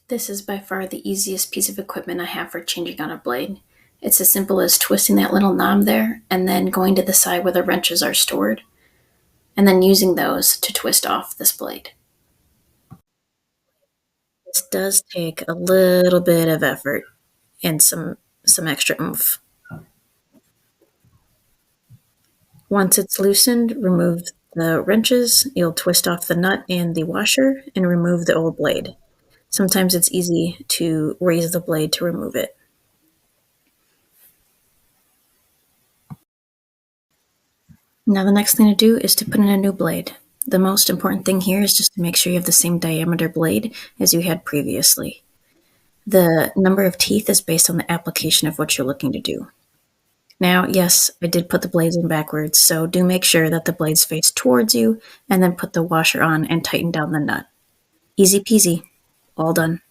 This is by far the easiest piece of equipment I have for changing out a blade. It's as simple as twisting that little knob there and then going to the side where the wrenches are stored, and then using those to twist off this blade. This does take a little bit of effort and some extra oomph. Once it's loosened, remove the wrenches. You'll twist off the nut and the washer and remove the old blade. Sometimes it's easy to raise the blade to remove it. Now the next thing to do is to put in a new blade. The most important thing here is just to make sure you have the same diameter blade as you had previously. The number of teeth is based on the application of what you're looking to do. Now, yes, I did put the blades in backwards, so do make sure that the blades face towards you and then put the washer on and tighten down the nut. Easy peasy. All done.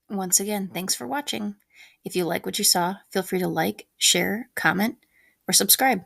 Once again, thanks for watching. If you like what you saw, feel free to like, share, comment, or subscribe.